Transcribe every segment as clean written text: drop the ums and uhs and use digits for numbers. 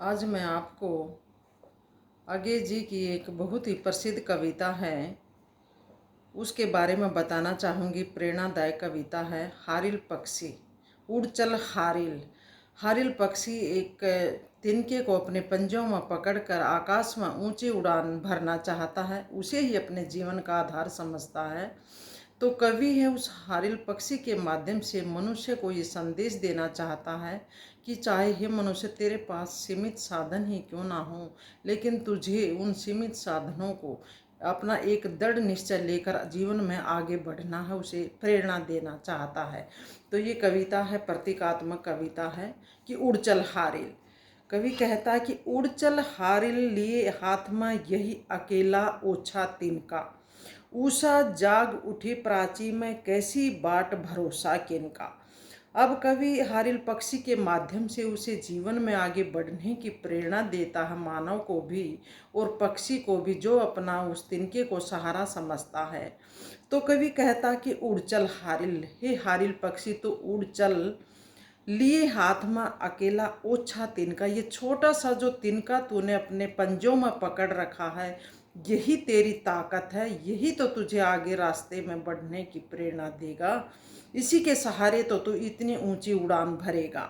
आज मैं आपको अगे जी की एक बहुत ही प्रसिद्ध कविता है उसके बारे में बताना चाहूँगी। प्रेरणादायक कविता है हारिल पक्षी। उड़ चल हारिल। हारिल पक्षी एक तिनके को अपने पंजों में पकड़कर आकाश में ऊंची उड़ान भरना चाहता है, उसे ही अपने जीवन का आधार समझता है। तो कवि है उस हारिल पक्षी के माध्यम से मनुष्य को ये संदेश देना चाहता है कि चाहे हे मनुष्य तेरे पास सीमित साधन ही क्यों ना हो, लेकिन तुझे उन सीमित साधनों को अपना एक दृढ़ निश्चय लेकर जीवन में आगे बढ़ना है, उसे प्रेरणा देना चाहता है। तो ये कविता है, प्रतीकात्मक कविता है कि उड़ चल हारिल। कवि कहता है कि उड़ चल हारिल लिए हाथ में यही अकेला ओछा तिनका, ऊषा जाग उठी प्राची में कैसी बाट भरोसा किनका। अब कवि हारिल पक्षी के माध्यम से उसे जीवन में आगे बढ़ने की प्रेरणा देता है, मानव को भी और पक्षी को भी, जो अपना उस तिनके को सहारा समझता है। तो कवि कहता कि उड़ चल हारिल, हे हारिल पक्षी तो उड़ चल, लिए हाथ में अकेला ओछा तिनका। ये छोटा सा जो तिनका तूने अपने पंजों में पकड़ रखा है, यही तेरी ताकत है, यही तो तुझे आगे रास्ते में बढ़ने की प्रेरणा देगा। इसी के सहारे तो तू इतनी ऊंची उड़ान भरेगा।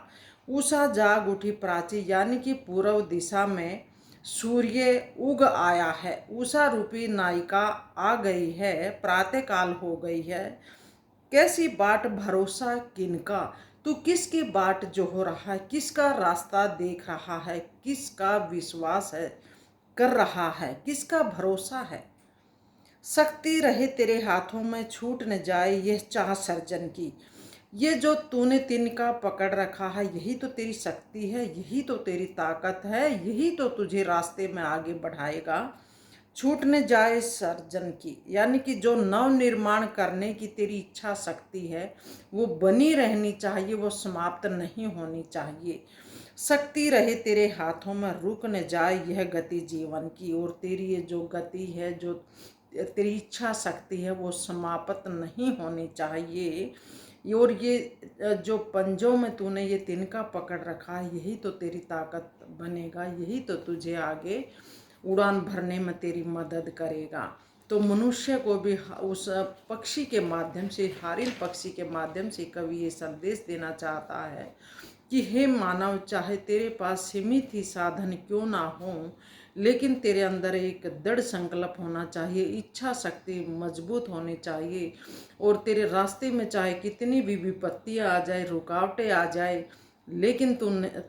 उषा जाग उठी प्राची, यानी कि पूर्व दिशा में सूर्य उग आया है। उषा रूपी नायिका आ गई है, प्रातःकाल हो गई है। कैसी बाट भरोसा किनका, तू किसकी बाट जो हो रहा है, किसका रास्ता देख रहा है, किसका विश्वास है कर रहा है, किसका भरोसा है। शक्ति रहे तेरे हाथों में, छूट न जाए यह चाह सर्जन की। ये जो तूने तिनका पकड़ रखा है, यही तो तेरी शक्ति है, यही तो तेरी ताकत है, यही तो तुझे रास्ते में आगे बढ़ाएगा। छूटने जाए सर्जन की, यानी कि जो नव निर्माण करने की तेरी इच्छा शक्ति है वो बनी रहनी चाहिए, वो समाप्त नहीं होनी चाहिए। शक्ति रहे तेरे हाथों में, रुक न जाए यह गति जीवन की। और तेरी ये जो गति है, जो तेरी इच्छा शक्ति है, वो समाप्त नहीं होनी चाहिए। और ये जो पंजों में तूने ये तिनका पकड़ रखा है, यही तो तेरी ताकत बनेगा, यही तो तुझे आगे उड़ान भरने में तेरी मदद करेगा। तो मनुष्य को भी उस पक्षी के माध्यम से, हारिल पक्षी के माध्यम से कवि ये संदेश देना चाहता है कि हे मानव, चाहे तेरे पास सीमित ही साधन क्यों ना हो, लेकिन तेरे अंदर एक दृढ़ संकल्प होना चाहिए, इच्छा शक्ति मजबूत होनी चाहिए। और तेरे रास्ते में चाहे कितनी भी विपत्तियां आ जाए, रुकावटें आ जाए, लेकिन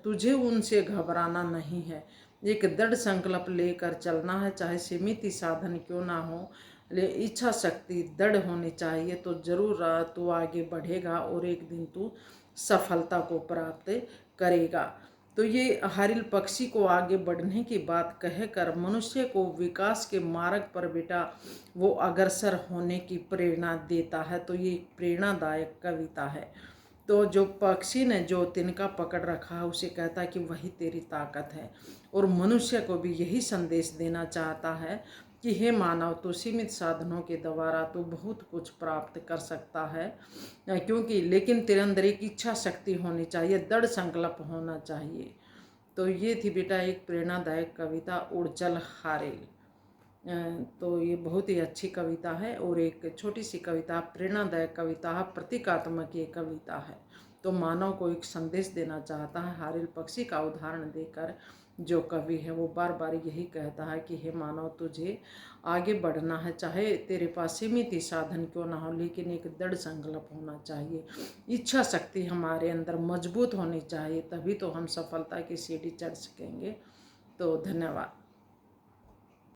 तुझे उनसे घबराना नहीं है। एक दृढ़ संकल्प लेकर चलना है, चाहे सीमित ही साधन क्यों ना हो, इच्छा शक्ति दृढ़ होनी चाहिए। तो जरूर तू आगे बढ़ेगा और एक दिन तू सफलता को प्राप्त करेगा। तो ये हारिल पक्षी को आगे बढ़ने की बात कहकर मनुष्य को विकास के मार्ग पर बेटा वो अग्रसर होने की प्रेरणा देता है। तो ये प्रेरणादायक कविता है। तो जो पक्षी ने जो तिनका पकड़ रखा है, उसे कहता है कि वही तेरी ताकत है। और मनुष्य को भी यही संदेश देना चाहता है कि हे मानव, तो सीमित साधनों के द्वारा तो बहुत कुछ प्राप्त कर सकता है, क्योंकि लेकिन तेरे अंदर एक इच्छा शक्ति होनी चाहिए, दृढ़ संकल्प होना चाहिए। तो ये थी बेटा एक प्रेरणादायक कविता, उड़ चल हारिल। तो ये बहुत ही अच्छी कविता है और एक छोटी सी कविता, प्रेरणादायक कविता है, प्रतीकात्मक ये कविता है। तो मानव को एक संदेश देना चाहता है हारिल पक्षी का उदाहरण देकर। जो कवि है वो बार बार यही कहता है कि हे मानव, तुझे आगे बढ़ना है, चाहे तेरे पास सीमित ही साधन क्यों ना हो, लेकिन एक दृढ़ संकल्प होना चाहिए, इच्छा शक्ति हमारे अंदर मजबूत होनी चाहिए, तभी तो हम सफलता की सीढ़ी चढ़ सकेंगे। तो धन्यवाद।